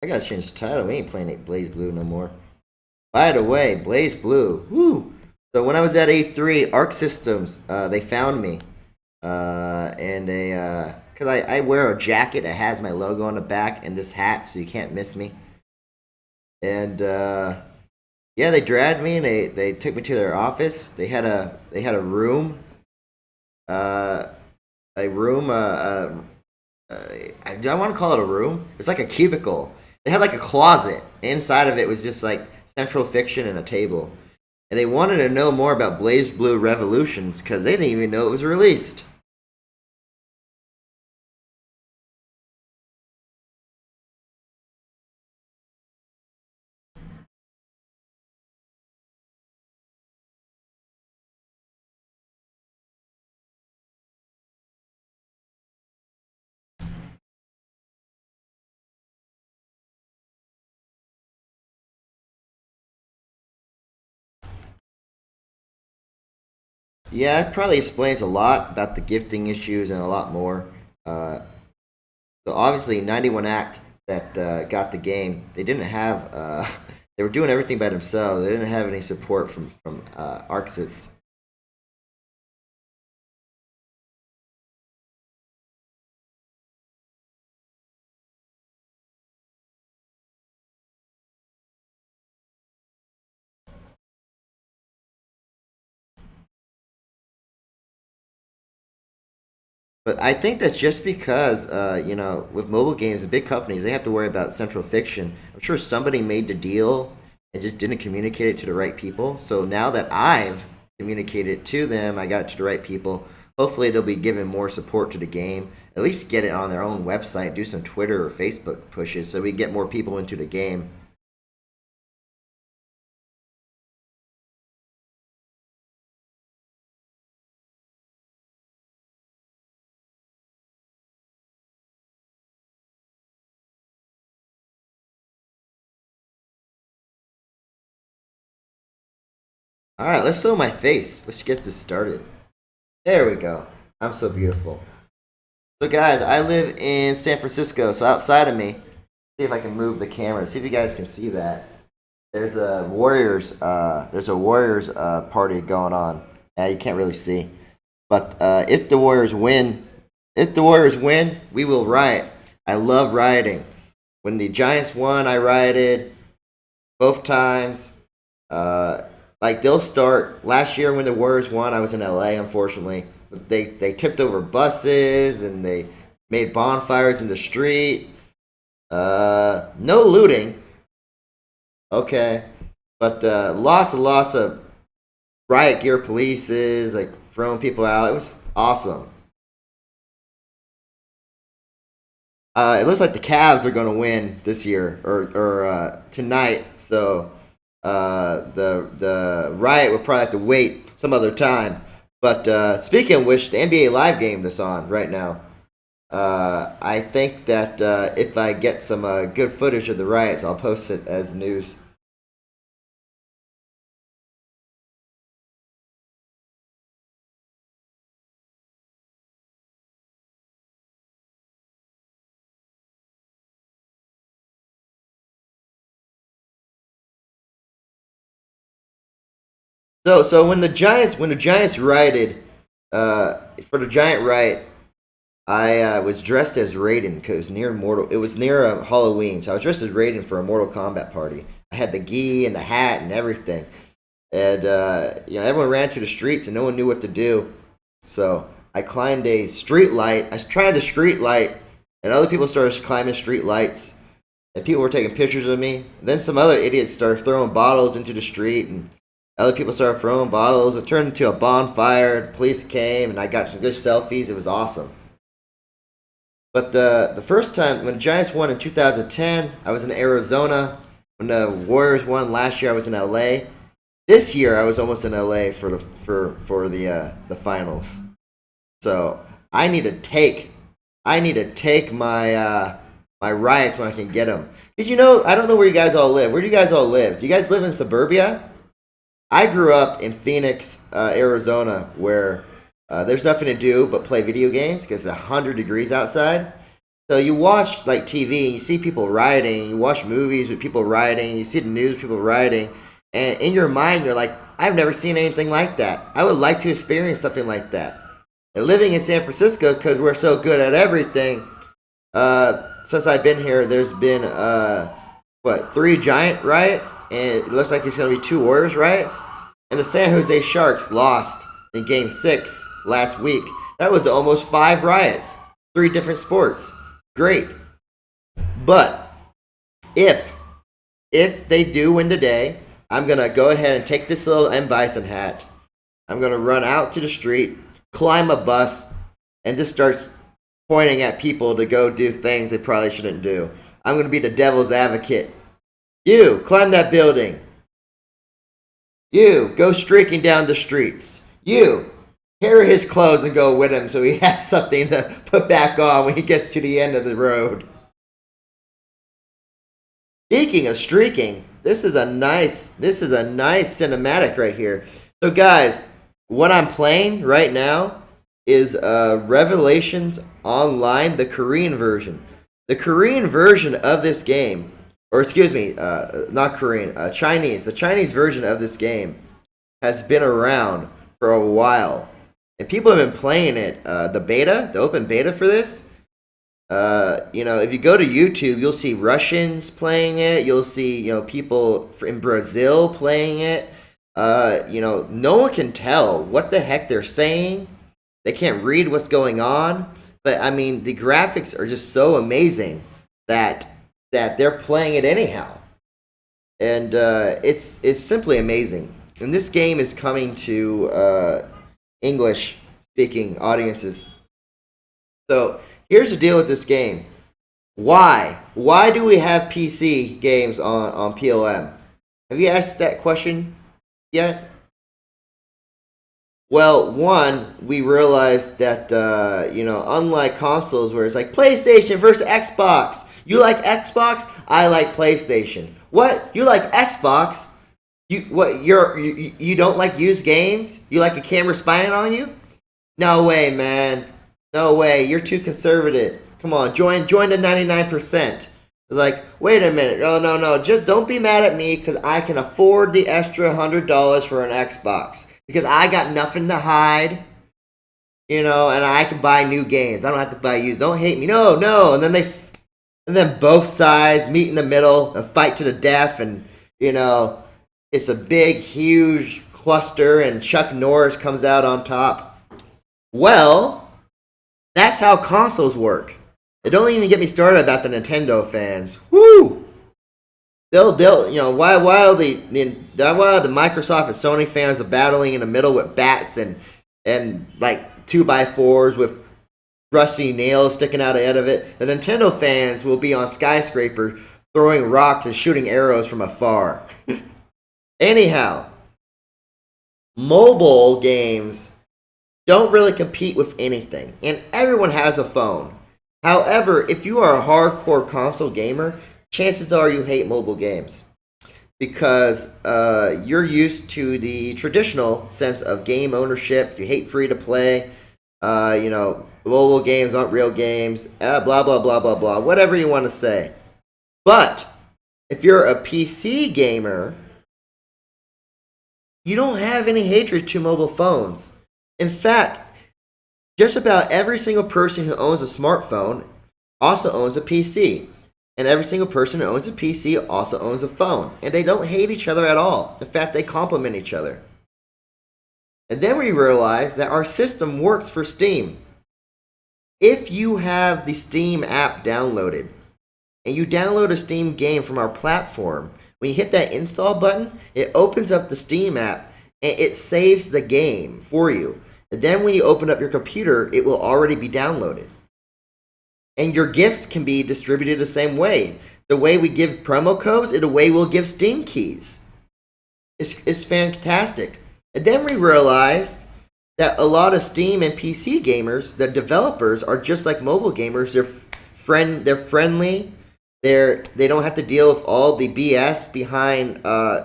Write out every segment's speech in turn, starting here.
I gotta change the title. We ain't playing it Blaze Blue no more. By the way, Blaze Blue. Woo! So when I was at A3, Arc Systems, they found me. And they, cause I wear a jacket that has my logo on the back and this hat, so you can't miss me. And yeah, they dragged me and they took me to their office. They had a room, a room. I want to call it a room. It's like a cubicle. They had like a closet. Inside of it was just like Central Fiction and a table. And they wanted to know more about Blaze Blue Revolutions because they didn't even know it was released. Yeah, it probably explains a lot about the gifting issues and a lot more. Uh, so obviously, 91 Act that got the game, they didn't have. They were doing everything by themselves. They didn't have any support from ArcSys. But I think that's just because, with mobile games, the big companies, they have to worry about Central Fiction. I'm sure somebody made the deal and just didn't communicate it to the right people. So now that I've communicated it to them, I got it to the right people. Hopefully, they'll be giving more support to the game. At least get it on their own website, do some Twitter or Facebook pushes so we get more people into the game. All right, let's show my face. Let's get this started. There we go. I'm so beautiful. So, guys, I live in San Francisco. So, outside of me, see if I can move the camera. See if you guys can see that. There's a Warriors party going on. You can't really see, but if the Warriors win, we will riot. I love rioting. When the Giants won, I rioted both times. Uh, like they'll start last year when the Warriors won. I was in LA, unfortunately. But they tipped over buses and they made bonfires in the street. No looting, okay, but lots of riot gear polices like throwing people out. It was awesome. It looks like the Cavs are going to win this year or tonight. So the riot will probably have to wait some other time. But speaking of which, the NBA Live game that's on right now. I think that if I get some good footage of the riots, I'll post it as news. So when the Giants rioted for the Giant riot, I was dressed as Raiden because it was near Halloween, so I was dressed as Raiden for a Mortal Kombat party. I had the gi and the hat and everything, and everyone ran to the streets and no one knew what to do. So I climbed a street light. I tried the street light, and other people started climbing street lights, and people were taking pictures of me. Then some other idiots started throwing bottles into the street, and other people started throwing bottles. It turned into a bonfire. The police came, and I got some good selfies. It was awesome. But the first time when the Giants won in 2010, I was in Arizona. When the Warriors won last year, I was in LA. This year, I was almost in LA for the finals. So I need to take my riots when I can get them. Cause I don't know where you guys all live. Where do you guys all live? Do you guys live in suburbia? I grew up in Phoenix, Arizona, where there's nothing to do but play video games because it's 100 degrees outside. So you watch like TV and you see people rioting, you watch movies with people rioting, you see the news with people rioting, and in your mind you're like, I've never seen anything like that. I would like to experience something like that. And living in San Francisco, because we're so good at everything, since I've been here, there's been 3 Giant riots, and it looks like there's going to be 2 Warriors riots. And the San Jose Sharks lost in Game 6 last week. That was almost 5 riots, 3 different sports. Great. But if they do win today, I'm going to go ahead and take this little M. Bison hat. I'm going to run out to the street, climb a bus, and just start pointing at people to go do things they probably shouldn't do. I'm going to be the devil's advocate. You, climb that building. You, go streaking down the streets. You, carry his clothes and go with him so he has something to put back on when he gets to the end of the road. Speaking of streaking, this is a nice cinematic right here. So guys, what I'm playing right now is Revelations Online, the Korean version. The Korean version of this game, or excuse me, not Korean, Chinese. The Chinese version of this game has been around for a while. And people have been playing it. The open beta for this. If you go to YouTube, you'll see Russians playing it. You'll see, people in Brazil playing it. No one can tell what the heck they're saying. They can't read what's going on. But I mean, the graphics are just so amazing that they're playing it anyhow. And it's simply amazing. And this game is coming to English-speaking audiences. So here's the deal with this game. Why? Why do we have PC games on PLM? Have you asked that question yet? Well, one, we realized that, unlike consoles where it's like PlayStation versus Xbox. You like Xbox? I like PlayStation. What? You like Xbox? You don't like used games? You like a camera spying on you? No way, man. No way. You're too conservative. Come on, join the 99%. It's like, wait a minute. No. Just don't be mad at me because I can afford the extra $100 for an Xbox. Because I got nothing to hide. And I can buy new games. I don't have to buy used. Don't hate me. No. And then both sides meet in the middle and fight to the death. And, it's a big, huge cluster, and Chuck Norris comes out on top. Well, that's how consoles work. It don't even get me started about the Nintendo fans. Woo! They'll while the Microsoft and Sony fans are battling in the middle with bats and like 2x4s with rusty nails sticking out ahead of it, the Nintendo fans will be on skyscraper throwing rocks and shooting arrows from afar. Anyhow, mobile games don't really compete with anything, and everyone has a phone. However, if you are a hardcore console gamer, chances are you hate mobile games because you're used to the traditional sense of game ownership. You hate free to play. Mobile games aren't real games. Blah, blah, blah, blah, blah. Whatever you want to say. But if you're a PC gamer, you don't have any hatred to mobile phones. In fact, just about every single person who owns a smartphone also owns a PC. And every single person who owns a PC also owns a phone. And they don't hate each other at all. In fact, they complement each other. And then we realize that our system works for Steam. If you have the Steam app downloaded, and you download a Steam game from our platform, when you hit that install button, it opens up the Steam app, and it saves the game for you. And then when you open up your computer, it will already be downloaded. And your gifts can be distributed the same way. The way we give promo codes is the way we'll give Steam keys. It's fantastic. And then we realized that a lot of Steam and PC gamers, the developers, are just like mobile gamers. They're friendly. They don't have to deal with all the BS behind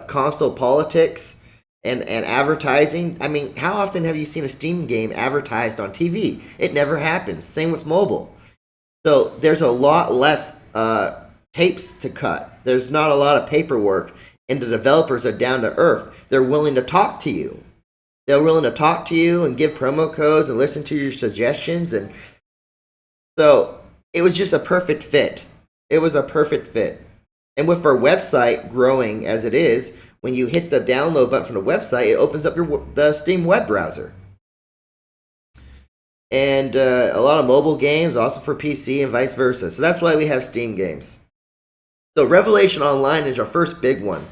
console politics and advertising. I mean, how often have you seen a Steam game advertised on TV? It never happens. Same with mobile. So there's a lot less tapes to cut. There's not a lot of paperwork, and the developers are down to earth. They're willing to talk to you. They're willing to talk to you and give promo codes and listen to your suggestions. And so it was just a perfect fit. It was a perfect fit. And with our website growing as it is, when you hit the download button from the website, it opens up the Steam web browser. And a lot of mobile games, also for PC and vice versa. So that's why we have Steam games. So Revelation Online is our first big one.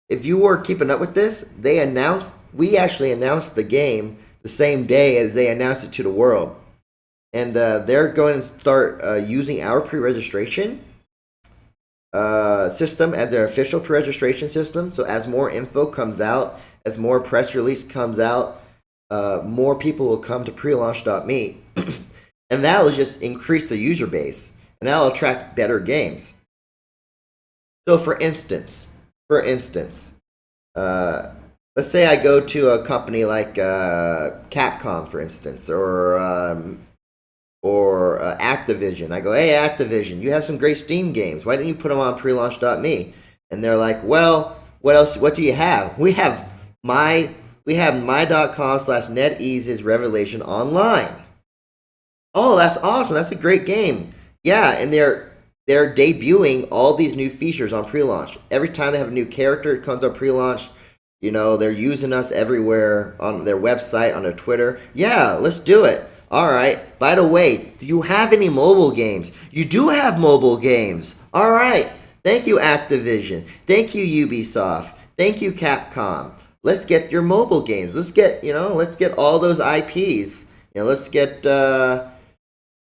If you were keeping up with this, we actually announced the game the same day as they announced it to the world. And they're going to start using our pre-registration system as their official pre-registration system. So as more info comes out, as more press release comes out, more people will come to prelaunch.me. And that will just increase the user base. And that will attract better games. So for instance, let's say I go to a company like Capcom, for instance, or Activision. I go, hey, Activision, you have some great Steam games. Why didn't you put them on prelaunch.me? And they're like, well, what else? What do you have? We have my.com/NetEase's Revelation Online. Oh, that's awesome. That's a great game. Yeah, and they're debuting all these new features on pre-launch. Every time they have a new character, it comes on pre-launch. You know, they're using us everywhere on their website, on their Twitter. Yeah, let's do it. All right. By the way, do you have any mobile games? You do have mobile games. All right. Thank you, Activision. Thank you, Ubisoft. Thank you, Capcom. Let's get your mobile games. Let's get all those IPs. Let's get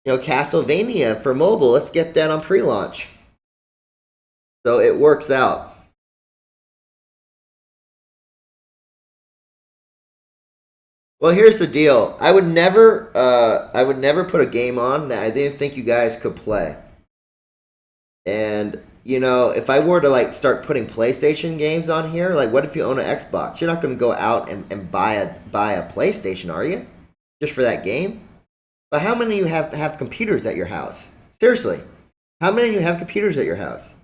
Castlevania for mobile. Let's get that on pre-launch. So it works out. Well, here's the deal. I would never put a game on that I didn't think you guys could play. And if I were to start putting PlayStation games on here, what if you own an Xbox? You're not going to go out and buy a PlayStation, are you? Just for that game? But how many of you have computers at your house? Seriously, how many of you have computers at your house?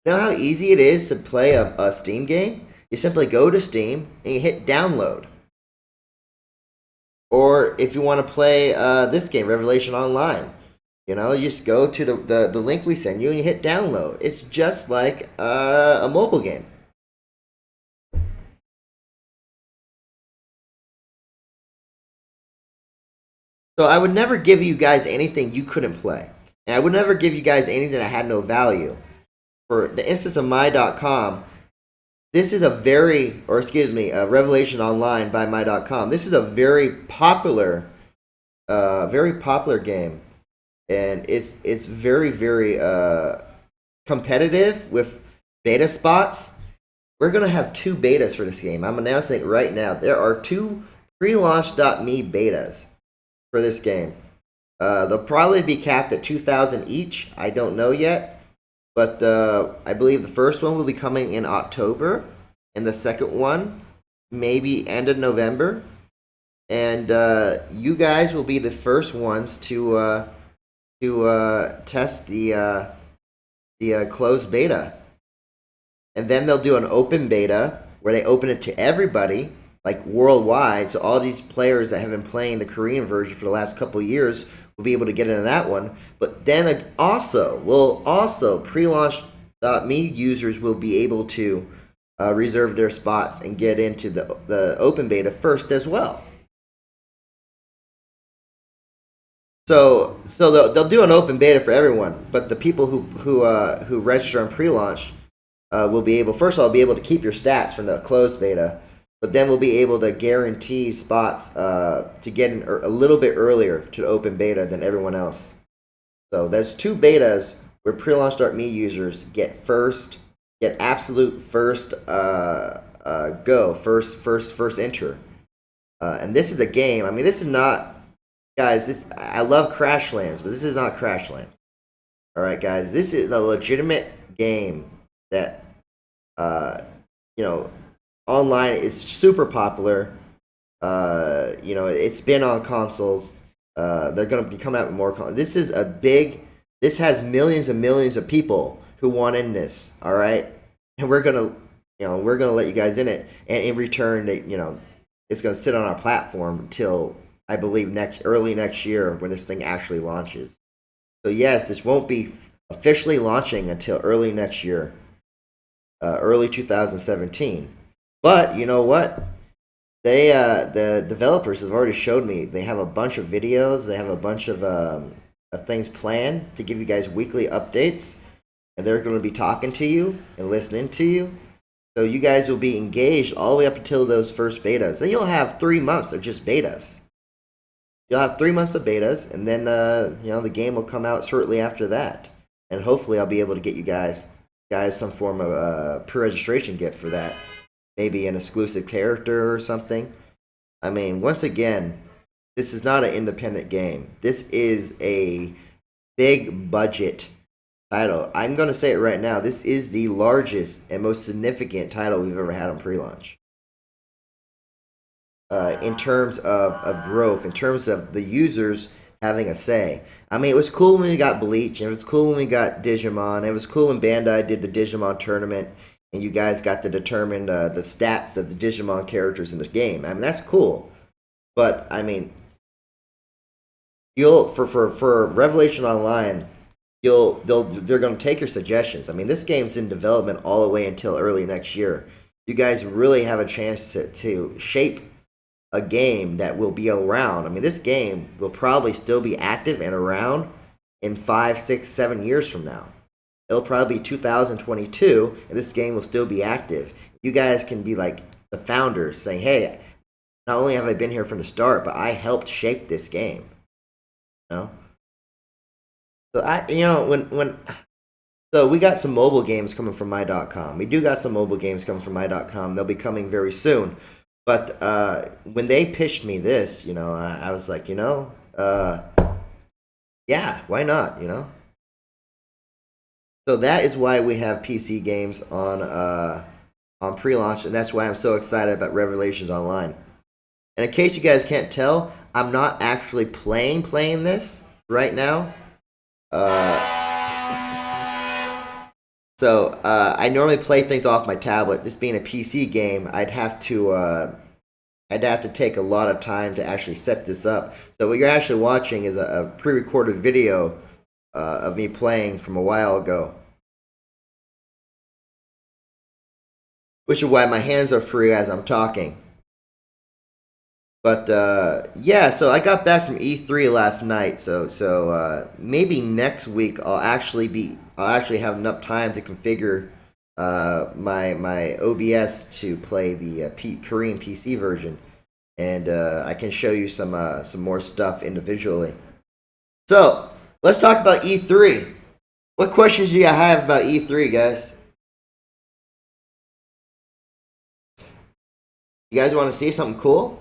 You know how easy it is to play a Steam game? You simply go to Steam and you hit download. Or if you want to play this game, Revelation Online, you just go to the link we send you and you hit download. It's just like a mobile game. So I would never give you guys anything you couldn't play. And I would never give you guys anything that had no value. For the instance of my.com, this is Revelation Online by my.com. This is a very popular game. And it's very, very competitive with beta spots. We're going to have 2 betas for this game. I'm announcing it right now. There are 2 prelaunch.me betas for this game. They'll probably be capped at 2,000 each. I don't know yet. But I believe the first one will be coming in October. And the second one, maybe end of November. And you guys will be the first ones to test the closed beta. And then they'll do an open beta where they open it to everybody, worldwide. So all these players that have been playing the Korean version for the last couple of years will be able to get into that one. But then also pre-launch.me users will be able to reserve their spots and get into the open beta first as well. So they'll do an open beta for everyone, but the people who register on pre-launch will be able to keep your stats from the closed beta, but then we'll be able to guarantee spots to get in a little bit earlier to the open beta than everyone else. So there's 2 betas where pre-launch.me users get absolute first first enter. And this is a game. I mean, this is not. Guys, I love Crashlands, but this is not Crashlands. All right, guys, this is a legitimate game that, online is super popular. It's been on consoles. They're going to be coming out with more consoles. This is a big This has millions and millions of people who want in this. All right, and we're gonna let you guys in it, and in return, it's gonna sit on our platform until I believe early next year when this thing actually launches. So yes, this won't be officially launching until early next year, early 2017. But you know what? The developers have already showed me they have a bunch of videos. They have a bunch of things planned to give you guys weekly updates, and they're going to be talking to you and listening to you. So you guys will be engaged all the way up until those first betas. Then you'll have 3 months of just betas. You'll have 3 months of betas, and then the game will come out shortly after that. And hopefully, I'll be able to get you guys some form of pre-registration gift for that. Maybe an exclusive character or something. I mean, once again, this is not an independent game. This is a big budget title. I'm going to say it right now. This is the largest and most significant title we've ever had on pre-launch. In terms of growth, in terms of the users having a say. I mean, it was cool when we got Bleach, and it was cool when we got Digimon. It was cool when Bandai did the Digimon tournament, and you guys got to determine the stats of the Digimon characters in the game. I mean, that's cool. But, I mean, for Revelation Online, they're going to take your suggestions. I mean, this game's in development all the way until early next year. You guys really have a chance to shape a game that will be around. I mean, this game will probably still be active and around in 5, 6, 7 years from now. It'll probably be 2022, and this game will still be active. You guys can be like the founders saying, hey, not only have I been here from the start, but I helped shape this game. You know? So so we got some mobile games coming from my.com. We do got some mobile games coming from my.com. They'll be coming very soon. But when they pitched me this, I was like, yeah, why not, So that is why we have PC games on pre-launch, and that's why I'm so excited about Revelations Online. And in case you guys can't tell, I'm not actually playing this right now. So I normally play things off my tablet. This being a PC game, I'd have to take a lot of time to actually set this up. So what you're actually watching is a pre-recorded video of me playing from a while ago, which is why my hands are free as I'm talking. But yeah, so I got back from E3 last night. So maybe next week I'll actually have enough time to configure my OBS to play the Korean PC version, and I can show you some more stuff individually. So let's talk about E3. What questions do you have about E3, guys? You guys want to see something cool?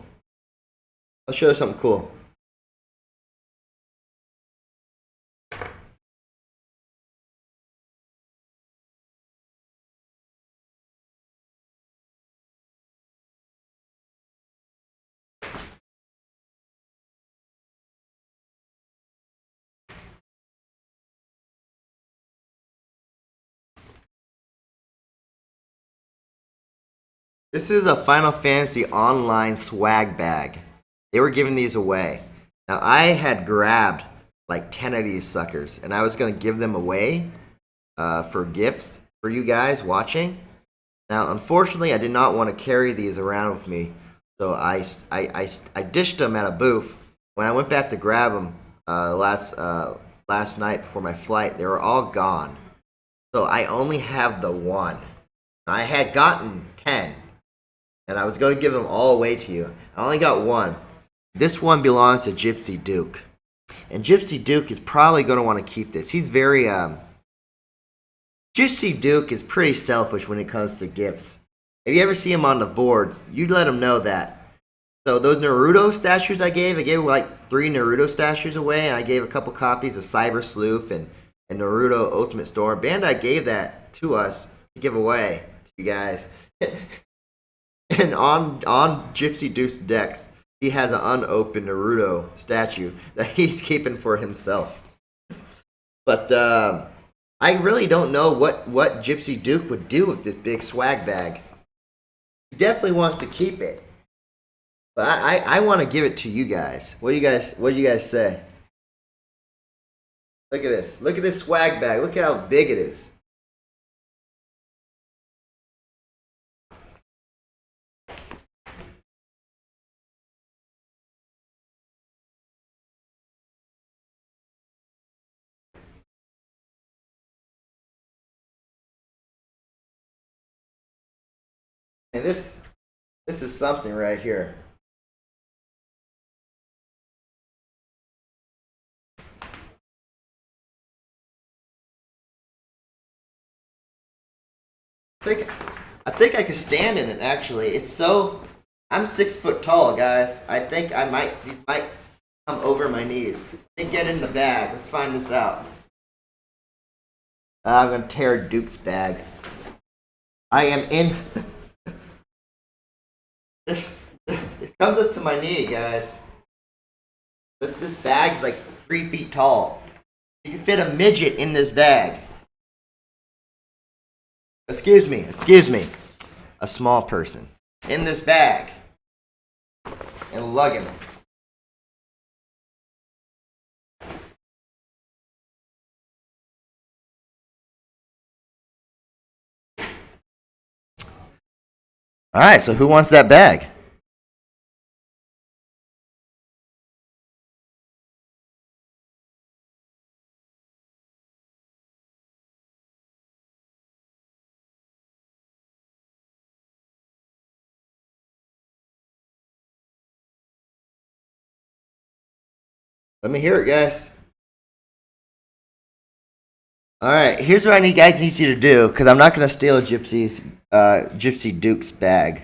I'll show you something cool. This is a Final Fantasy Online swag bag. They were giving these away. Now, I had grabbed like 10 of these suckers, and I was going to give them away for gifts for you guys watching. Now, unfortunately, I did not want to carry these around with me, so I dished them at a booth. When I went back to grab them last night before my flight, they were all gone. So I only have the one. I had gotten 10, and I was going to give them all away to you. I only got one. This one belongs to Gypsy Duke. And Gypsy Duke is probably going to want to keep this. He's very, Gypsy Duke is pretty selfish when it comes to gifts. If you ever see him on the board, you'd let him know that. So those Naruto statues I gave like 3 Naruto statues away, and I gave a couple copies of Cyber Sleuth and Naruto Ultimate Storm. Bandai gave that to us to give away to you guys. And on Gypsy Duke's decks, he has an unopened Naruto statue that he's keeping for himself. But I really don't know what Gypsy Duke would do with this big swag bag. He definitely wants to keep it. But I want to give it to you guys. What do you guys say? Look at this. Look at this swag bag. Look at how big it is. And this is something right here. I think I could stand in it. Actually, it's so. I'm 6 foot tall, guys. I think these might come over my knees. Let me get in the bag. Let's find this out. I'm gonna tear Duke's bag. I am in. It comes up to my knee, guys. This bag's like 3 feet tall. You can fit a midget in this bag. Excuse me. A small person in this bag and lugging it. All right, so who wants that bag? Let me hear it, guys. All right, here's what guys need you to do, because I'm not gonna steal Gypsy Duke's bag.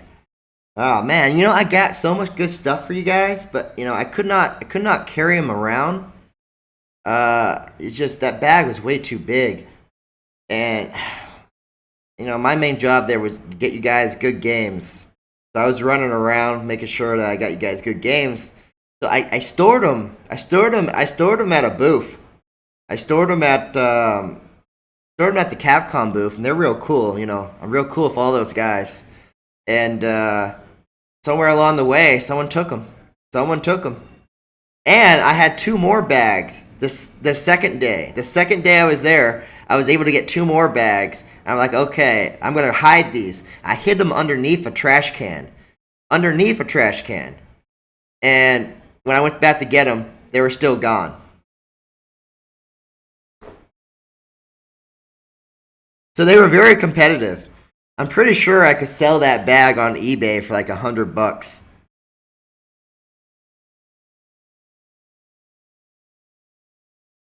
Oh man, I got so much good stuff for you guys, but I could not carry them around. It's just that bag was way too big, and my main job there was to get you guys good games. So I was running around making sure that I got you guys good games. So I stored them. I stored them at a booth. I stored them at the Capcom booth, and they're real cool. I'm real cool with all those guys. And somewhere along the way, someone took them. And I had 2 more bags. The second day I was there, I was able to get 2 more bags. I'm like, okay, I'm gonna hide these. I hid them underneath a trash can. And when I went back to get them, they were still gone. So they were very competitive. I'm pretty sure I could sell that bag on eBay for like $100.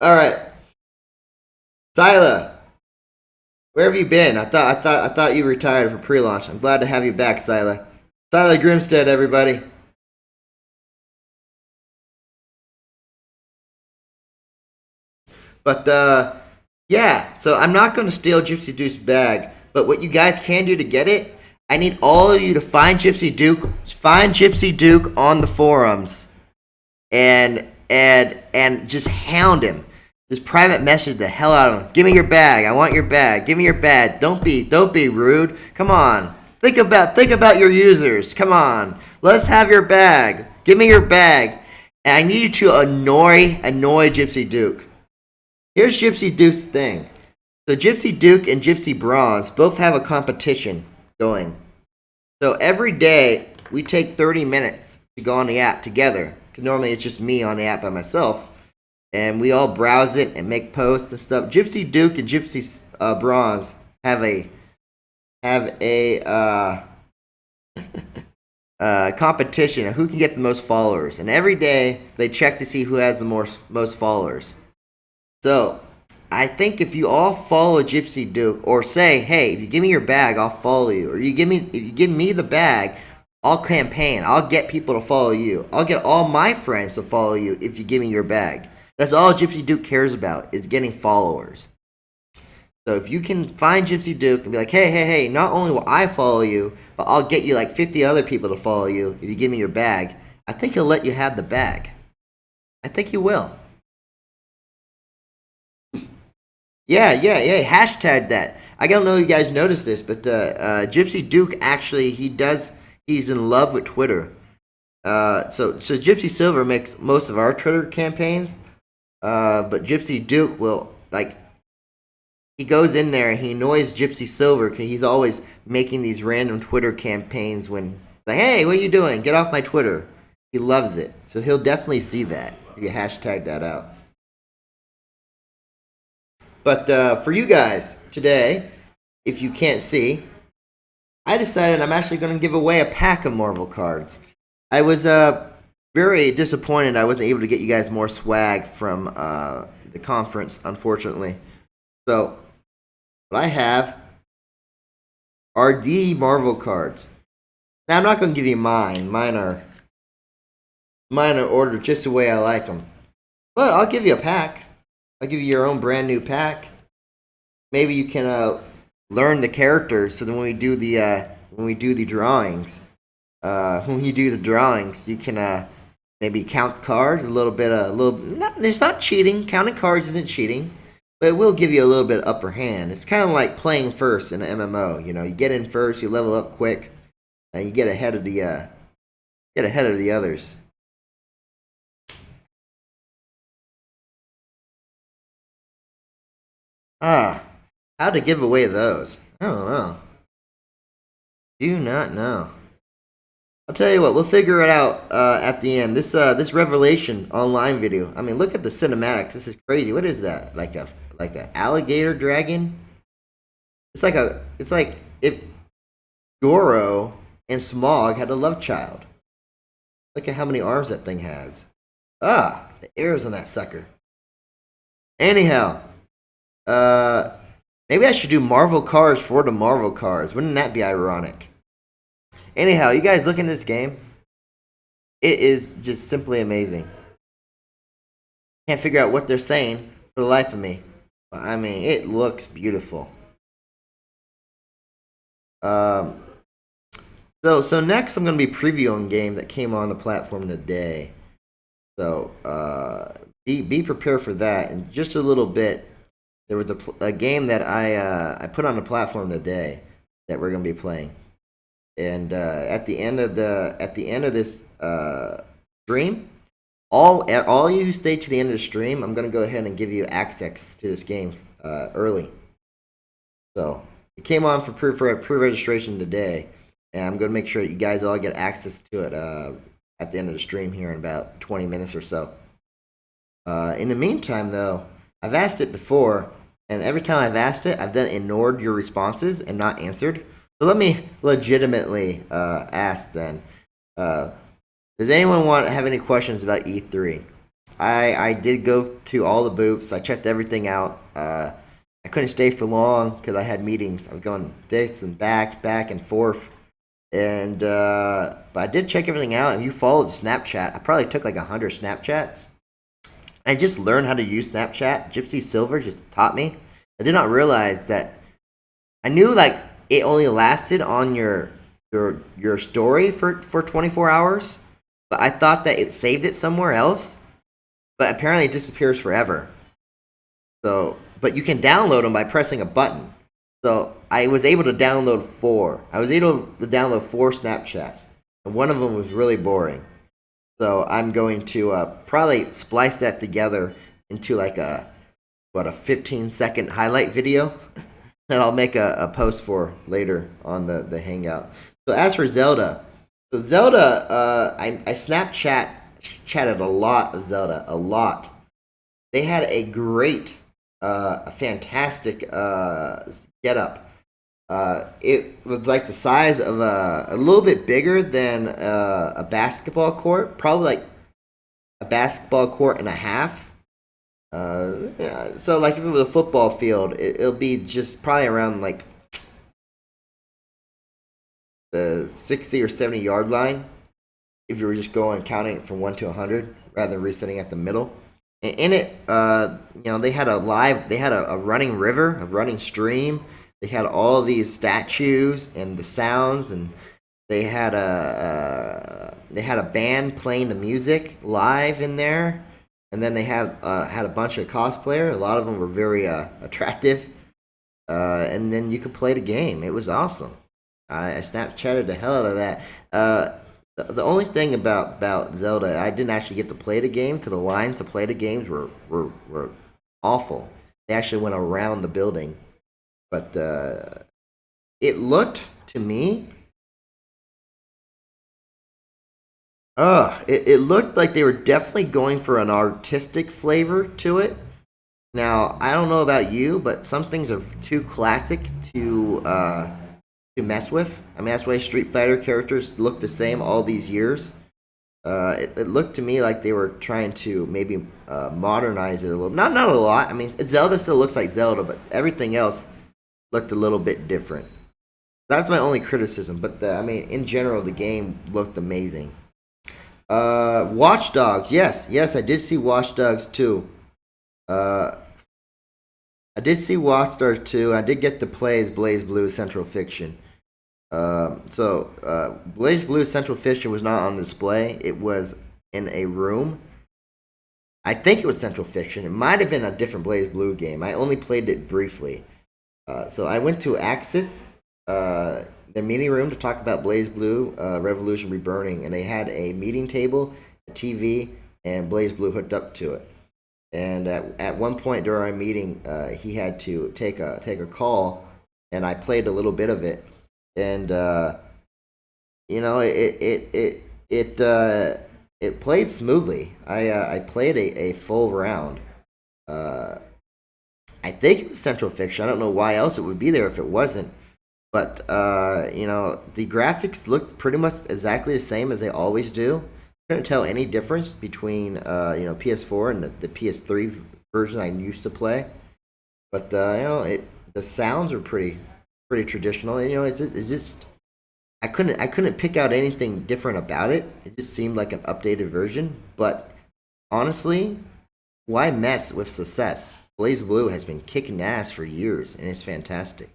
All right, Sila, where have you been? I thought you retired for pre-launch. I'm glad to have you back, Sila. Sila Grimstead, everybody. But yeah, so I'm not going to steal Gypsy Duke's bag, but what you guys can do to get it, I need all of you to find Gypsy Duke on the forums, and just hound him. Just private message the hell out of him. Give me your bag. I want your bag. Give me your bag. Don't be rude. Come on. Think about your users. Come on. Let's have your bag. Give me your bag. And I need you to annoy Gypsy Duke. Here's Gypsy Duke's thing. So Gypsy Duke and Gypsy Bronze both have a competition going. So every day we take 30 minutes to go on the app together. Because normally it's just me on the app by myself. And we all browse it and make posts and stuff. Gypsy Duke and Gypsy Bronze have a competition of who can get the most followers. And every day they check to see who has the most followers. So I think if you all follow Gypsy Duke, or say, hey, if you give me your bag, I'll follow you. Or if you give me the bag, I'll campaign. I'll get people to follow you. I'll get all my friends to follow you if you give me your bag. That's all Gypsy Duke cares about, is getting followers. So if you can find Gypsy Duke and be like, hey, not only will I follow you, but I'll get you like 50 other people to follow you if you give me your bag, I think he'll let you have the bag. I think he will. Yeah. Hashtag that. I don't know if you guys noticed this, but Gypsy Duke actually he's in love with Twitter. So Gypsy Silver makes most of our Twitter campaigns. But Gypsy Duke will like he goes in there and he annoys Gypsy Silver because he's always making these random Twitter campaigns when like, hey, what are you doing? Get off my Twitter. He loves it, so he'll definitely see that. You can hashtag that out. But for you guys today, if you can't see, I decided I'm actually going to give away a pack of Marvel cards. I was very disappointed I wasn't able to get you guys more swag from the conference, unfortunately. So, what I have are the Marvel cards. Now, I'm not going to give you mine. Mine are ordered just the way I like them. But I'll give you a pack. I'll give you your own brand new pack. Maybe you can learn the characters so that when we do the drawings, when you do the drawings, you can maybe count cards a little bit. It's not cheating. Counting cards isn't cheating, but it will give you a little bit of upper hand. It's kind of like playing first in an MMO. You know, you get in first, you level up quick, and you get ahead of the others. How to give away those? I don't know. Do not know. I'll tell you what. We'll figure it out at the end. This Revelation online video. I mean, look at the cinematics. This is crazy. What is that? Like a alligator dragon? It's like if Goro and Smog had a love child. Look at how many arms that thing has. The arrows on that sucker. Anyhow, uh, maybe I should do Marvel cars for the Marvel cars. Wouldn't that be ironic? Anyhow, you guys look in this game. It is just simply amazing. Can't figure out what they're saying for the life of me. But I mean, it looks beautiful. Um, so next I'm gonna be previewing a game that came on the platform today. So be prepared for that. In just a little bit, there was a game that I put on the platform today that we're gonna be playing. And at the end of this stream, all you who stay to the end of the stream, I'm gonna go ahead and give you access to this game early. So it came on for pre-registration today, and I'm gonna make sure that you guys all get access to it at the end of the stream here in about 20 minutes or so. In the meantime, though, I've asked it before, and every time I've asked it, I've then ignored your responses and not answered. So let me legitimately ask then. Does anyone have any questions about E3? I did go to all the booths. I checked everything out. I couldn't stay for long because I had meetings. I was going this and back and forth. And but I did check everything out. And you followed Snapchat. I probably took like 100 Snapchats. I just learned how to use Snapchat. Gypsy Silver just taught me. I did not realize that. I knew like it only lasted on your story for 24 hours, but I thought that it saved it somewhere else. But apparently it disappears forever. So, but you can download them by pressing a button. So I was able to download 4. I was able to download 4 Snapchats, and one of them was really boring. So I'm going to probably splice that together into like a 15-second highlight video that I'll make a post for later on the Hangout. So as for Zelda, I chatted a lot of Zelda, a lot. They had a great, a fantastic getup. It was like the size of a little bit bigger than a basketball court, probably like a basketball court and a half. Yeah, so like if it was a football field, it'll be just probably around like the 60 or 70 yard line if you were just going counting it from 1 to 100 rather than resetting at the middle. And in it, they had a running river, a running stream. They had all these statues and the sounds, and they had a band playing the music live in there. and then they had a bunch of cosplayer. A lot of them were very attractive, and then you could play the game. It was awesome. I Snapchatted the hell out of that. The only thing about Zelda, I didn't actually get to play the game because the lines to play the games were awful. They actually went around the building, but it looked to me. It looked like they were definitely going for an artistic flavor to it. Now, I don't know about you, but some things are too classic to mess with. I mean, that's why Street Fighter characters look the same all these years. It looked to me like they were trying to maybe modernize it a little. Not a lot. I mean, Zelda still looks like Zelda, but everything else looked a little bit different. That's my only criticism. But I mean, in general, the game looked amazing. Watch Dogs. Yes, I did see Watch Dogs too. Uh, I did see Watch Dogs too. I did get to play as Blaze Blue Central Fiction. Blaze Blue Central Fiction was not on display. It was in a room. I think it was Central Fiction. It might have been a different Blaze Blue game. I only played it briefly. So I went to Axis, the meeting room, to talk about Blaze Blue Revolution Reburning, and they had a meeting table, a TV, and Blaze Blue hooked up to it. And at one point during our meeting, he had to take a call, and I played a little bit of it, and it played smoothly. I played a full round. I think it was Central Fiction. I don't know why else it would be there if it wasn't. But the graphics looked pretty much exactly the same as they always do. Couldn't tell any difference between PS4 and the PS3 version I used to play. But the sounds are pretty traditional. And, it's just I couldn't pick out anything different about it. It just seemed like an updated version. But honestly, why mess with success? Blaze Blue has been kicking ass for years, and it's fantastic.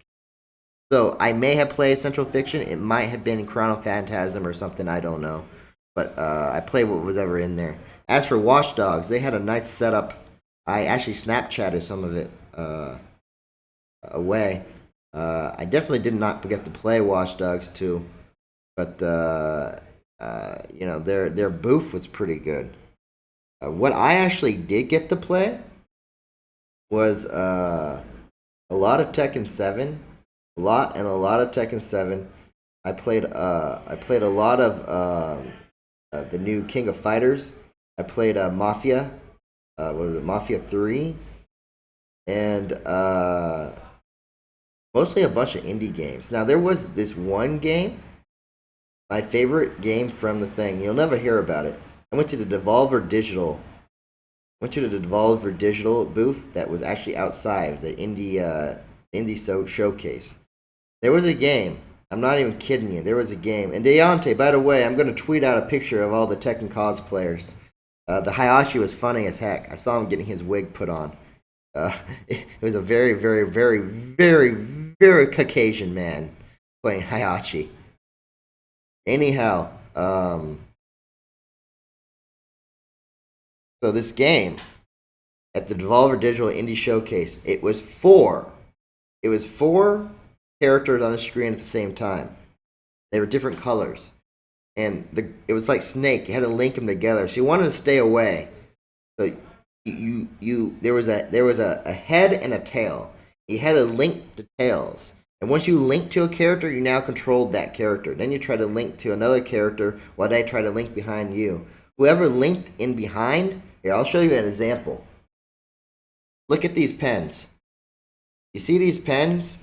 So I may have played Central Fiction. It might have been Chrono Phantasm or something. I don't know. But I played what was ever in there. As for Watch Dogs, they had a nice setup. I actually Snapchatted some of it away. I definitely did not get to play Watch Dogs 2. But, their booth was pretty good. What I actually did get to play was a lot of Tekken 7. A lot of Tekken 7. I played a lot of the new King of Fighters. I played Mafia. What was it? Mafia 3, and mostly a bunch of indie games. Now there was this one game, my favorite game from the thing. You'll never hear about it. I went to the Devolver Digital. Booth that was actually outside the indie showcase. There was a game. I'm not even kidding you. There was a game. And Deontay, by the way, I'm going to tweet out a picture of all the Tekken cosplayers. The Hayashi was funny as heck. I saw him getting his wig put on. It was a very, very, very, very, very Caucasian man playing Hayashi. Anyhow, so this game at the Devolver Digital Indie Showcase, it was four characters on the screen at the same time. They were different colors, and it was like Snake. You had to link them together. So you wanted to stay away. So there was a head and a tail. You had to link the tails, and once you link to a character, you now controlled that character. Then you try to link to another character while they try to link behind you. Whoever linked in behind. Here, I'll show you an example. Look at these pens. You see these pens?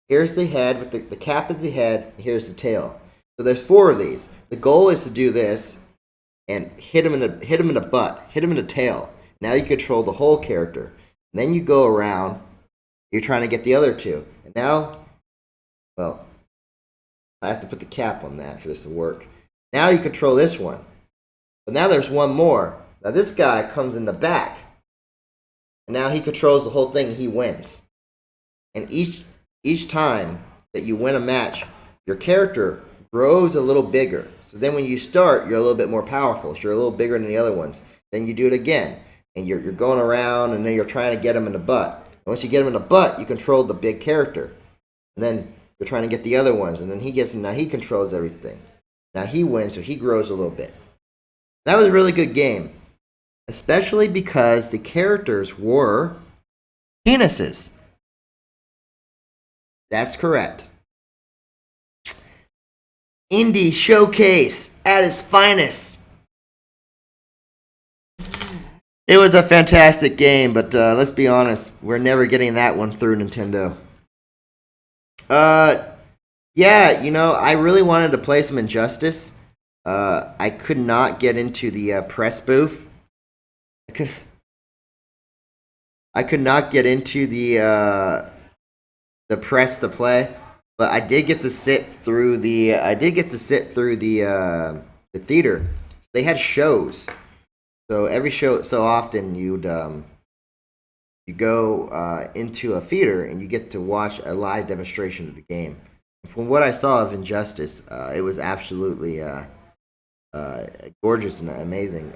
Here's the head with the cap of the head. Here's the tail. So there's four of these. The goal is to do this and hit him in the butt, hit him in the tail. Now you control the whole character. And then you go around. You're trying to get the other two. And now, well, I have to put the cap on that for this to work. Now you control this one. But now there's one more. Now this guy comes in the back. And now he controls the whole thing. He wins. And each time that you win a match, your character grows a little bigger. So then when you start, you're a little bit more powerful. So you're a little bigger than the other ones. Then you do it again, and you're going around, and then you're trying to get him in the butt. And once you get him in the butt, you control the big character, and then you're trying to get the other ones, and then he gets him. Now he controls everything. Now he wins, so he grows a little bit. That was a really good game, especially because the characters were penises. That's correct. Indie showcase at its finest. It was a fantastic game, but let's be honest, we're never getting that one through Nintendo. Yeah, I really wanted to play some Injustice. I could not get into the press booth. I could not get into the press to play, but I did get to sit through the theater. They had shows, so every show, so often you go into a theater and you get to watch a live demonstration of the game. From what I saw of Injustice, it was absolutely gorgeous and amazing.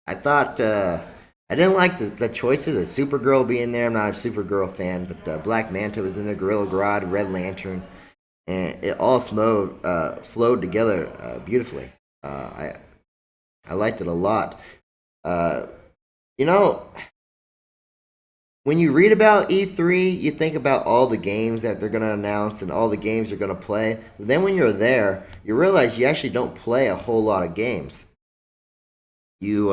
I thought I didn't like the choices of Supergirl being there. I'm not a Supergirl fan, but Black Manta was in there, Gorilla Grodd, Red Lantern, and it all flowed together beautifully. I liked it a lot. You know, when you read about E3, you think about all the games that they're going to announce and all the games they're going to play. But then when you're there, you realize you actually don't play a whole lot of games. You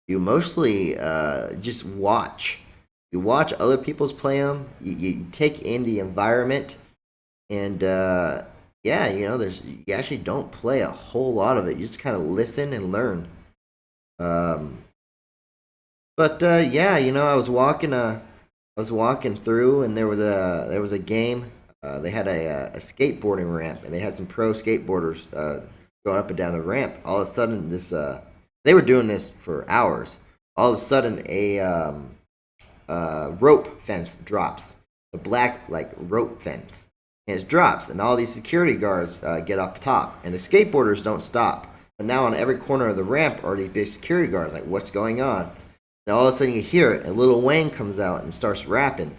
mostly just watch. You watch other people's play them. You take in the environment, and yeah, you actually don't play a whole lot of it. You just kind of listen and learn. But yeah, I was walking through, and there was a game. They had a skateboarding ramp, and they had some pro skateboarders going up and down the ramp. All of a sudden, they were doing this for hours. All of a sudden, a rope fence drops, a black rope fence, and it drops, and all these security guards get up top, and the skateboarders don't stop. But now on every corner of the ramp are these big security guards. Like, what's going on? And all of a sudden you hear it, and Lil Wayne comes out and starts rapping,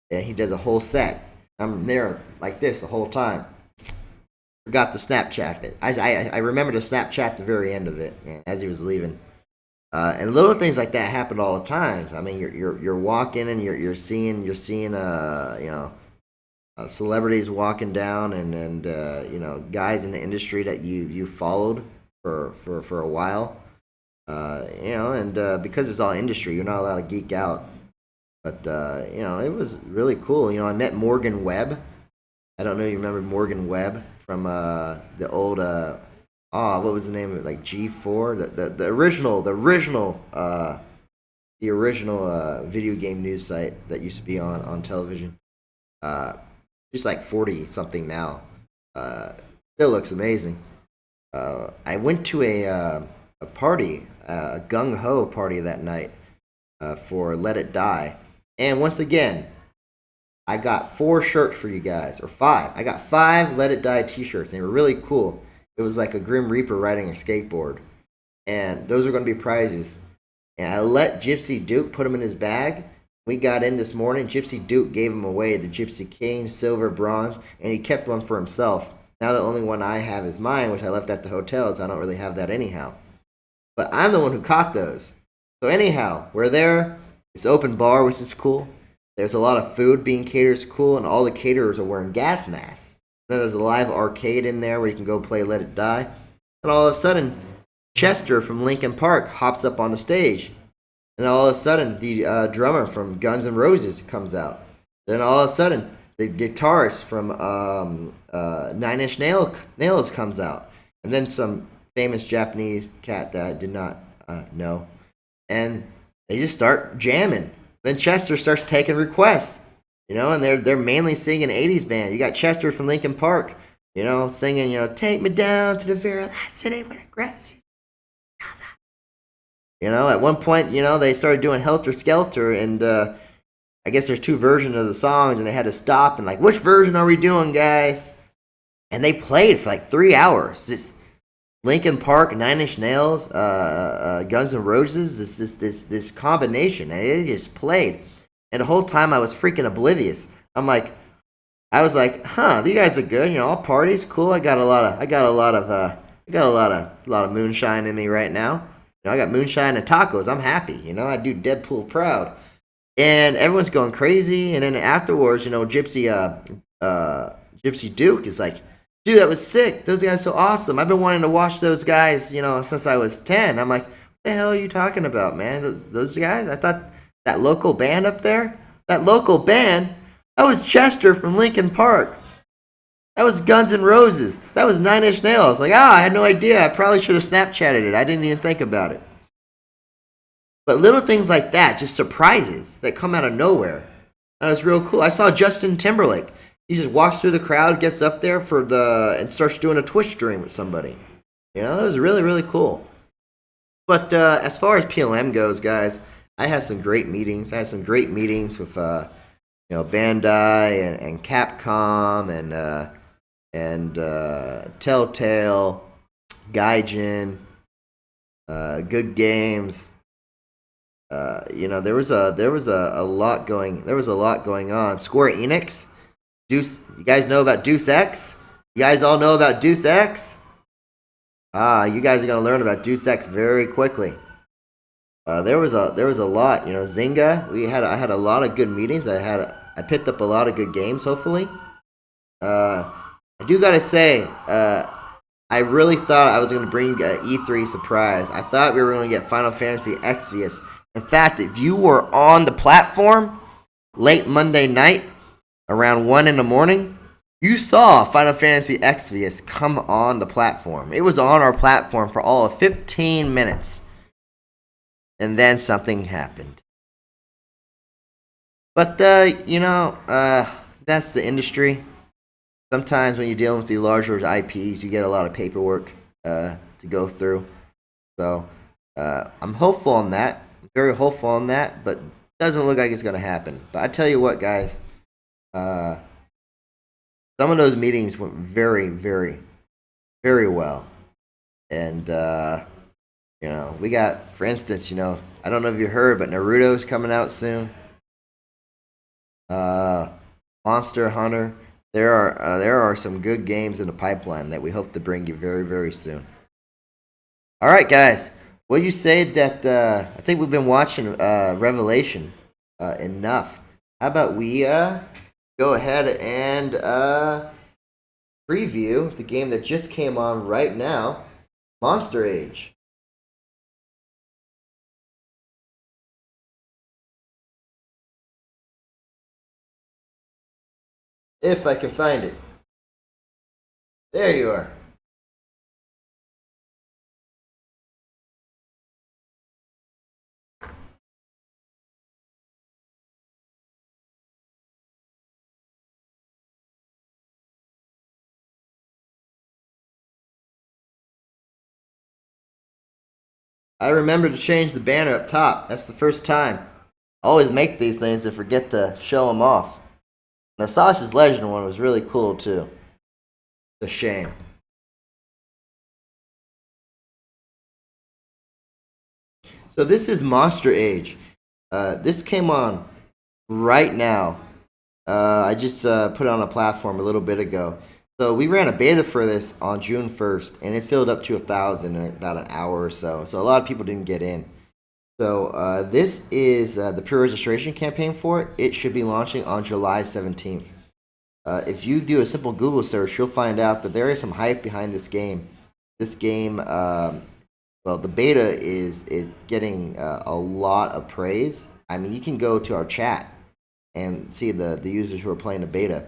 and he does a whole set. I'm there like this the whole time. Forgot to Snapchat it. I remember to Snapchat the very end of it, as he was leaving. And little things like that happen all the time. I mean, you're walking and you're seeing celebrities walking down, and guys in the industry that you followed for a while. And because it's all industry, you're not allowed to geek out. But it was really cool. I met Morgan Webb. I don't know if you remember Morgan Webb from the old what was the name of it? Like G4, the original video game news site that used to be on television. She's like 40 something now. Still looks amazing. I went to a party, a gung ho party that night for Let It Die, and once again, I got 4 shirts for you guys, or 5. I got 5 Let It Die T-shirts. They were really cool. It was like a Grim Reaper riding a skateboard, and those are going to be prizes. And I let Gypsy Duke put them in his bag. We got in this morning. Gypsy Duke gave them away, the Gypsy King, silver, bronze, and he kept one for himself. Now the only one I have is mine, which I left at the hotel, so I don't really have that anyhow. But I'm the one who caught those. So anyhow, we're there. It's open bar, which is cool. There's a lot of food being catered, it's cool, and all the caterers are wearing gas masks. Then there's a live arcade in there where you can go play Let It Die. And all of a sudden, Chester from Linkin Park hops up on the stage. And all of a sudden, the drummer from Guns N' Roses comes out. Then all of a sudden, the guitarist from Nine Inch Nails comes out. And then some famous Japanese cat that I did not know. And they just start jamming. Then Chester starts taking requests. And they're mainly singing 80s band. You got Chester from Linkin Park, singing, take me down to the very last city where the grass is. At one point, they started doing Helter Skelter, and I guess there's 2 versions of the songs, and they had to stop and which version are we doing, guys? And they played for 3 hours, just Linkin Park, Nine Inch Nails, Guns N' Roses, this combination, and it just played. And the whole time I was freaking oblivious. I was like, huh, these guys are good. You know, all parties, cool. I got a lot of moonshine in me right now. You know, I got moonshine and tacos. I'm happy. You know, I do Deadpool proud. And everyone's going crazy. And then afterwards, you know, Gypsy Duke is like, dude, that was sick. Those guys are so awesome. I've been wanting to watch those guys, you know, since I was 10. I'm like, what the hell are you talking about, man? Those guys? I thought that local band up there, that was Chester from Linkin Park. That was Guns N' Roses. That was Nine Inch Nails. Like, I had no idea. I probably should have Snapchatted it. I didn't even think about it. But little things like that, just surprises that come out of nowhere. That was real cool. I saw Justin Timberlake. He just walks through the crowd, gets up there and starts doing a Twitch stream with somebody. You know, it was really, really cool. But as far as PLM goes, guys, I had some great meetings. I had some great meetings with, you know, Bandai and Capcom and Telltale, Gaijin, Good Games. You know, there was a lot going on. Square Enix. Deuce, you guys know about Deus Ex? You guys all know about Deus Ex? You guys are gonna learn about Deus Ex very quickly. There was a lot, you know. Zynga, I had a lot of good meetings. I picked up a lot of good games. Hopefully, I do gotta say, I really thought I was gonna bring E3 surprise. I thought we were gonna get Final Fantasy Exvius. In fact, if you were on the platform late Monday night, around 1 in the morning, you saw Final Fantasy Exvius come on the platform. It was on our platform for all of 15 minutes. And then something happened. But, you know, that's the industry. Sometimes when you're dealing with the larger IPs, you get a lot of paperwork to go through. So, I'm hopeful on that. I'm very hopeful on that, but it doesn't look like it's going to happen. But I tell you what, guys. Some of those meetings went very, very, very well. And, you know, we got, for instance, you know, I don't know if you heard, but Naruto's coming out soon. Monster Hunter. There are some good games in the pipeline that we hope to bring you very, very soon. All right, guys. Well, you said that I think we've been watching Revelation enough. How about we go ahead and preview the game that just came on right now, Monster Age. If I can find it. There you are. I remember to change the banner up top. That's the first time. I always make these things and forget to show them off. The Sausage Legend one was really cool too. It's a shame. So this is Monster Age. This came on right now. I just put it on a platform a little bit ago. So we ran a beta for this on June 1st, and it filled up to 1,000 in about an hour or so. So a lot of people didn't get in. So this is the pre-registration campaign for it. It should be launching on July 17th. If you do a simple Google search, you'll find out that there is some hype behind this game. This game, well, the beta is getting a lot of praise. I mean, you can go to our chat and see the users who are playing the beta.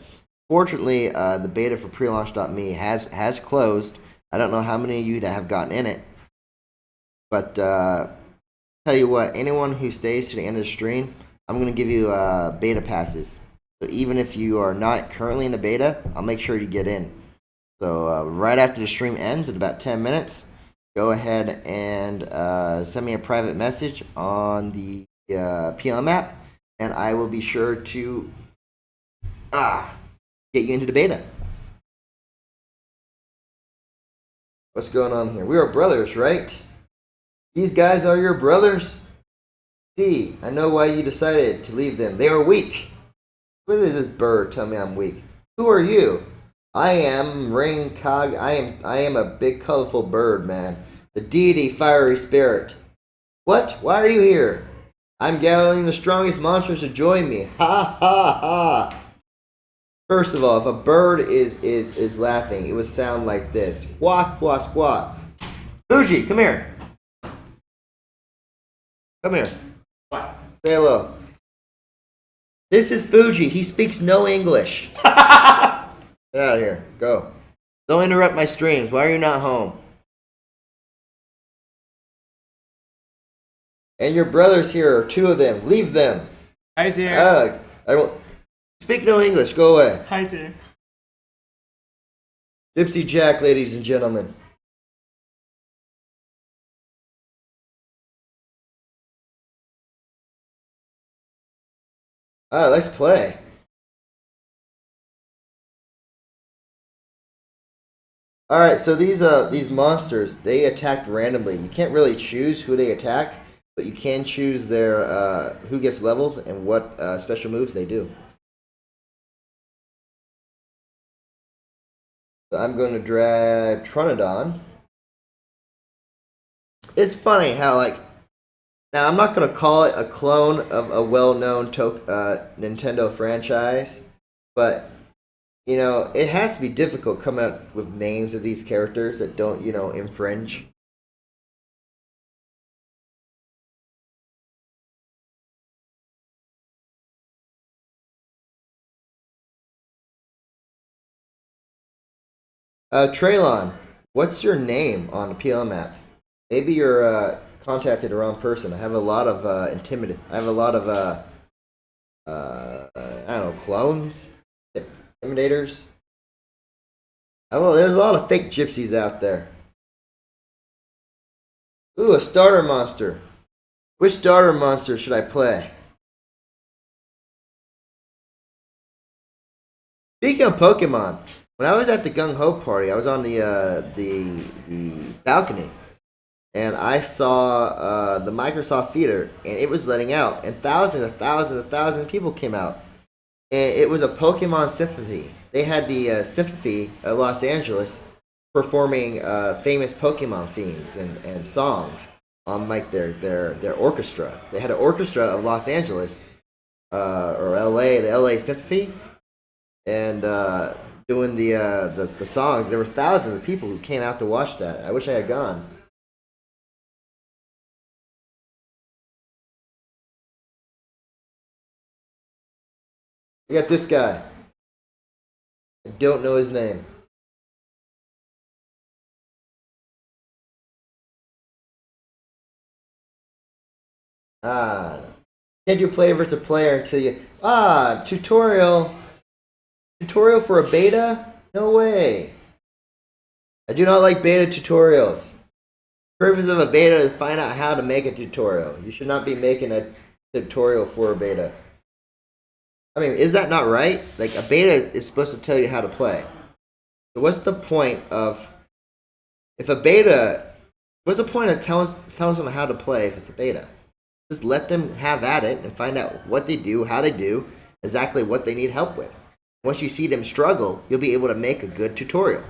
Fortunately, the beta for prelaunch.me has closed. I don't know how many of you that have gotten in it, but tell you what, anyone who stays to the end of the stream, I'm going to give you beta passes. So even if you are not currently in the beta, I'll make sure you get in. So right after the stream ends in about 10 minutes, go ahead and send me a private message on the PLM app, and I will be sure to get you into the beta. What's going on here? We are brothers, right? These guys are your brothers? See, I know why you decided to leave them. They are weak. What is this bird? Tell me I'm weak. Who are you? I am Ring Cog. I am a big colorful bird, man. The deity fiery spirit. What? Why are you here? I'm gathering the strongest monsters to join me. Ha ha ha. First of all, if a bird is laughing, it would sound like this. Squawk, squawk, squawk. Fuji, come here. Come here. What? Say hello. This is Fuji. He speaks no English. Get out of here. Go. Don't interrupt my streams. Why are you not home? And your brothers here, 2 of them. Leave them. Hi there. I won't. Speak no English. Go away. Hi there. Gypsy Jack, ladies and gentlemen. Let's play. Alright, so these monsters, they attacked randomly. You can't really choose who they attack, but you can choose their who gets leveled and what special moves they do. So I'm going to drag Tronodon. It's funny how, like, now I'm not going to call it a clone of a well-known Nintendo franchise, but, you know, it has to be difficult coming up with names of these characters that don't, you know, infringe. Traylon, what's your name on the PLM app? Maybe you're contacted the wrong person. I have a lot of I have a lot of I don't know, clones, intimidators. There's a lot of fake gypsies out there. Ooh, a starter monster. Which starter monster should I play? Speaking of Pokemon, when I was at the Gung Ho party, I was on the balcony, and I saw the Microsoft Theater, and it was letting out, and thousands of people came out, and it was a Pokemon symphony. They had the Symphony of Los Angeles performing famous Pokemon themes and songs on like their orchestra. They had an orchestra of Los Angeles or LA, the LA Symphony, and doing the songs. There were thousands of people who came out to watch that. I wish I had gone. You got this guy. I don't know his name. No. Can't do player versus player until you tutorial for a beta? No way. I do not like beta tutorials. The purpose of a beta is to find out how to make a tutorial. You should not be making a tutorial for a beta. I mean, is that not right? Like, a beta is supposed to tell you how to play. So what's the point of telling someone how to play if it's a beta? Just let them have at it and find out what they do, how they do, exactly what they need help with. Once you see them struggle, you'll be able to make a good tutorial.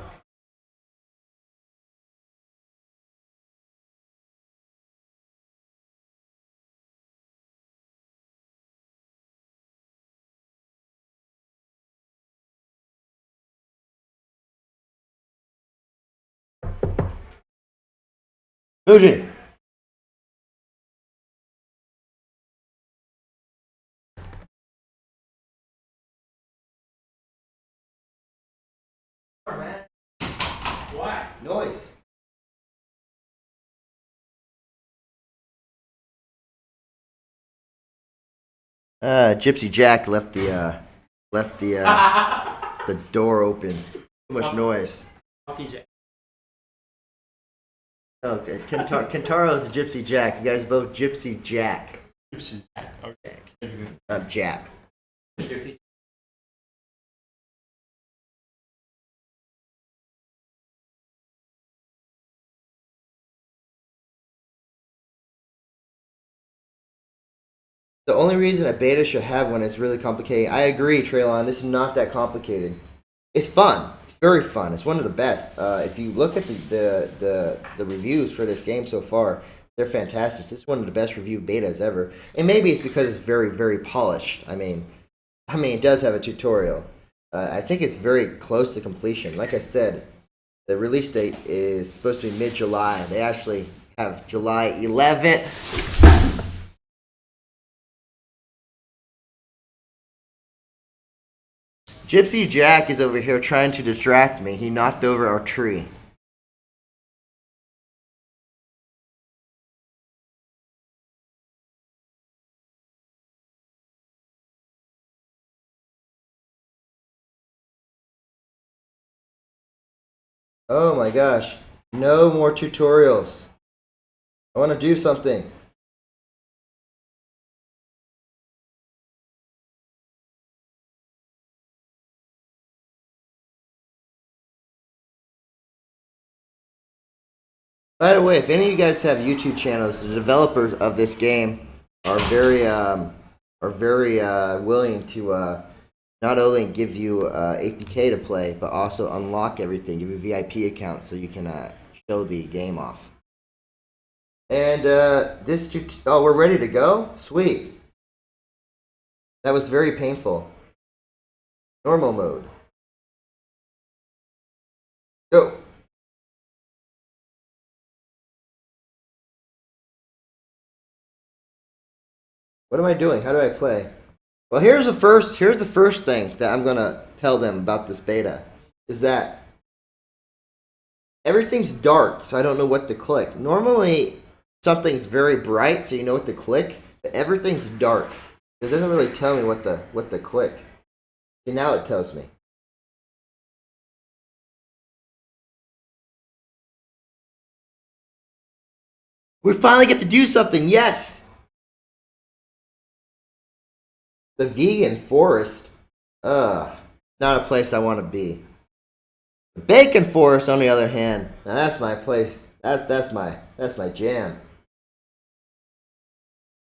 Fuji. What? Noise. Gypsy Jack left the the door open. Too much noise. Fucking Jack. Okay, Kentaro is Gypsy Jack. You guys both Gypsy Jack. Gypsy Jack. Okay. Not Jap. Gypsy The only reason a beta should have one is really complicated. I agree, Traylon. This is not that complicated. It's fun. It's very fun. It's one of the best. If you look at the reviews for this game so far, they're fantastic. This is one of the best reviewed betas ever. And maybe it's because it's very, very polished. I mean, it does have a tutorial. I think it's very close to completion. Like I said, the release date is supposed to be mid-July. They actually have July 11th. Gypsy Jack is over here trying to distract me. He knocked over our tree. Oh my gosh. No more tutorials. I want to do something. By the way, if any of you guys have YouTube channels, the developers of this game are very willing to not only give you APK to play, but also unlock everything, give you a VIP account so you can show the game off. And oh, we're ready to go? Sweet. That was very painful. Normal mode. Go. What am I doing? How do I play? Well, here's the first thing that I'm gonna tell them about this beta is that everything's dark, so I don't know what to click. Normally, something's very bright, so you know what to click, but everything's dark. It doesn't really tell me what to click. See, now it tells me. We finally get to do something. Yes. The vegan forest, not a place I want to be. The bacon forest, on the other hand, now that's my place. That's my jam.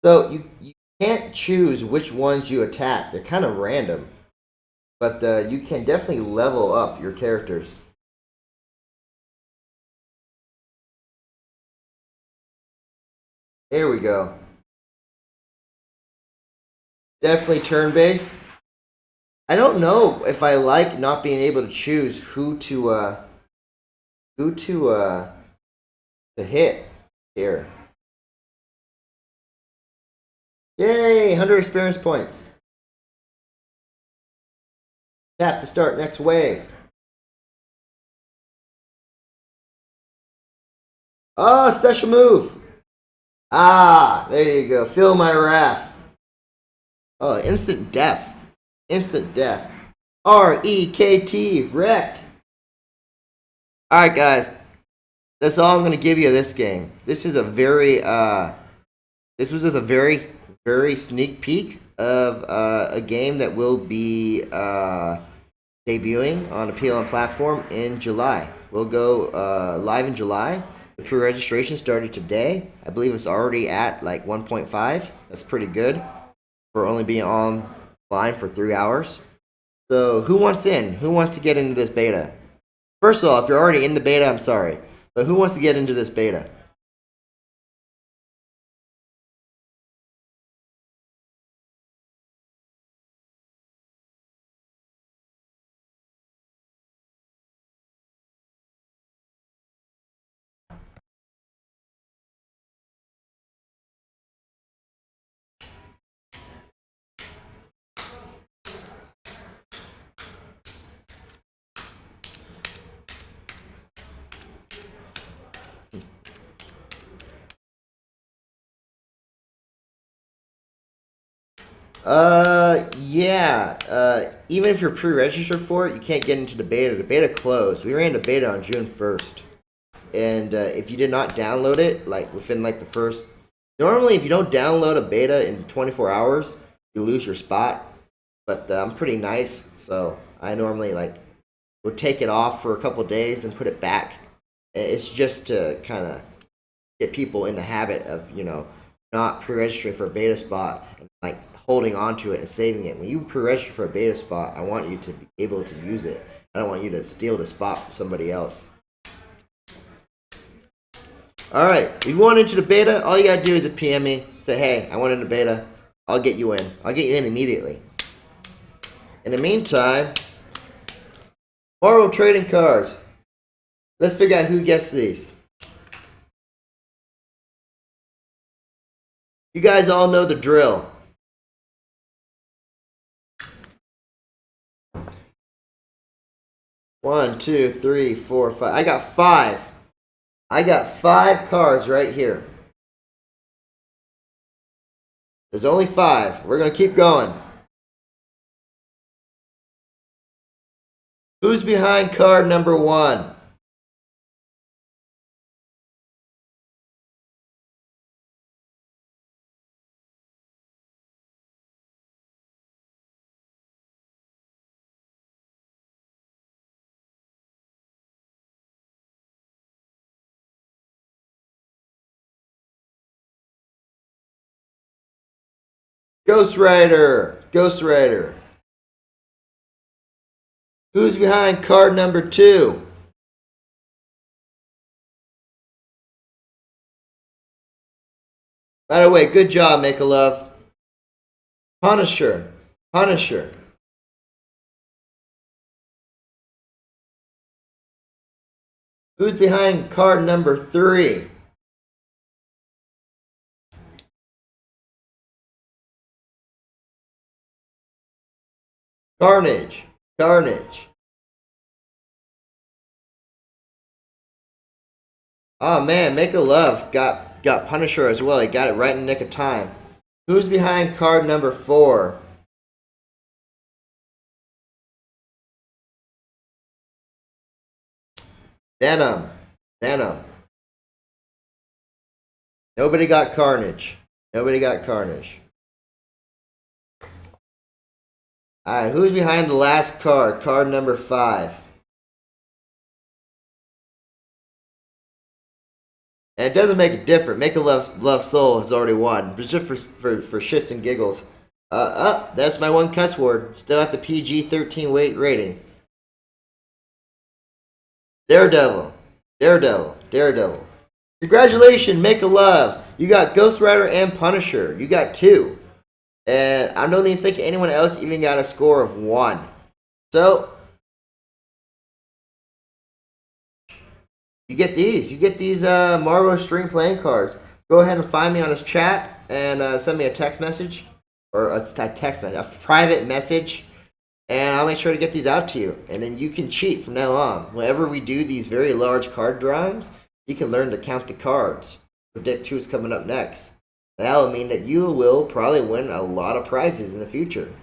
So you can't choose which ones you attack. They're kind of random, but you can definitely level up your characters. Here we go. Definitely turn-based. I don't know if I like not being able to choose who to hit here. Yay, 100 experience points. Tap to start next wave. Oh, special move. Ah, there you go. Feel my wrath. Oh, instant death. Instant death. R-E-K-T, wrecked. Alright, guys. That's all I'm going to give you of this game. This is a very, this was just a very, very sneak peek of a game that will be debuting on a PLM platform in July. We'll go live in July. The pre-registration started today. I believe it's already at like 1.5. That's pretty good for only being online for 3 hours. So who wants in? Who wants to get into this beta? First of all, if you're already in the beta, I'm sorry. But who wants to get into this beta? Yeah. Even if you're pre-registered for it, you can't get into the beta. The beta closed. We ran the beta on June 1st. And if you did not download it, like within like the first... Normally, if you don't download a beta in 24 hours, you lose your spot. But I'm pretty nice, so I normally like would take it off for a couple days and put it back. It's just to kind of get people in the habit of, not pre-registering for a beta spot and like holding on to it and saving it. When you pre-register for a beta spot, I want you to be able to use it. I don't want you to steal the spot from somebody else. Alright, if you want into the beta, all you gotta do is PM me. Say, hey, I want into beta. I'll get you in. I'll get you in immediately. In the meantime, Marvel trading cards. Let's figure out who gets these. You guys all know the drill. One, two, three, four, five. I got five. I got 5 cards right here. There's only 5. We're going to keep going. Who's behind card number 1? Ghost Rider. Ghost Rider. Who's behind card number 2? By the way, good job, Make a Love. Punisher. Punisher. Who's behind card number 3? Carnage. Carnage. Oh man, Make a Love got Punisher as well. He got it right in the nick of time. Who's behind card number 4? Venom. Venom. Nobody got Carnage. Nobody got Carnage. Alright, who's behind the last card? Card number 5. And it doesn't make a difference. Make a Love Soul has already won. But just for shits and giggles. That's my one cuss word. Still at the PG-13 weight rating. Daredevil. Daredevil. Daredevil. Congratulations, Make a Love. You got Ghost Rider and Punisher. You got 2. And I don't even think anyone else even got a score of 1. So, you get these. You get these Marvel String playing cards. Go ahead and find me on this chat and send me a text message. Or a text message. A private message. And I'll make sure to get these out to you. And then you can cheat from now on. Whenever we do these very large card drawings, you can learn to count the cards. Predict who's coming up next. That'll mean that you will probably win a lot of prizes in the future.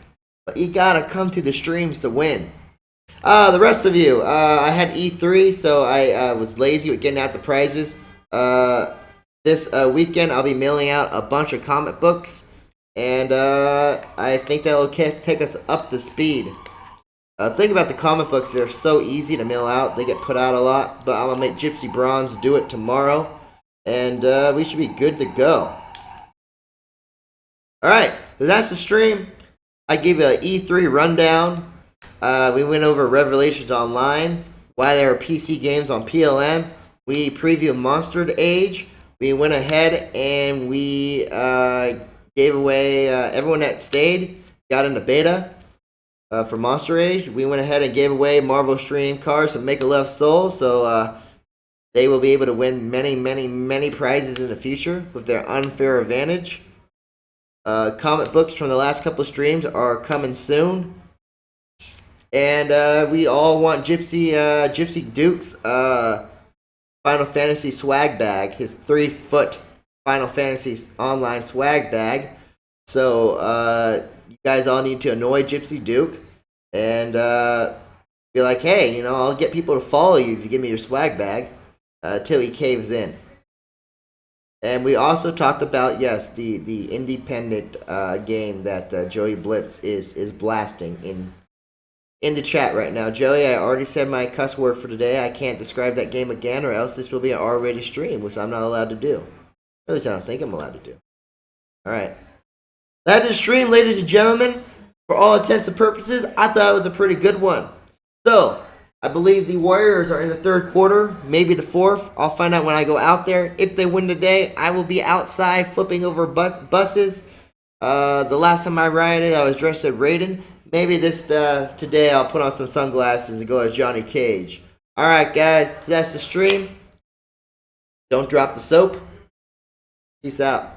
But you gotta come to the streams to win. The rest of you, I had E3, so I was lazy with getting out the prizes. This weekend, I'll be mailing out a bunch of comic books. And I think that'll take us up to speed. Think about the comic books. They're so easy to mail out. They get put out a lot. But I'm going to make Gypsy Bronze do it tomorrow. And we should be good to go. Alright, so that's the stream. I gave you an E3 rundown. We went over Revelations Online. Why there are PC games on PLN. We previewed Monster Age. We went ahead and we gave away everyone that stayed. Got into beta for Monster Age. We went ahead and gave away Marvel Stream cards of Make a Love Soul. So they will be able to win many, many, many prizes in the future with their unfair advantage. Comic books from the last couple of streams are coming soon. And we all want Gypsy Duke's Final Fantasy swag bag, his 3-foot Final Fantasy online swag bag. So you guys all need to annoy Gypsy Duke and be like, hey, I'll get people to follow you if you give me your swag bag till he caves in. And we also talked about, yes, the independent game that Joey Blitz is blasting in the chat right now. Joey, I already said my cuss word for today. I can't describe that game again or else this will be an R-rated stream, which I'm not allowed to do. At least I don't think I'm allowed to do. All right. That is stream, ladies and gentlemen. For all intents and purposes, I thought it was a pretty good one. So, I believe the Warriors are in the third quarter, maybe the fourth. I'll find out when I go out there. If they win today, I will be outside flipping over buses. The last time I rioted, I was dressed as Raiden. Maybe today I'll put on some sunglasses and go as Johnny Cage. All right, guys, that's the stream. Don't drop the soap. Peace out.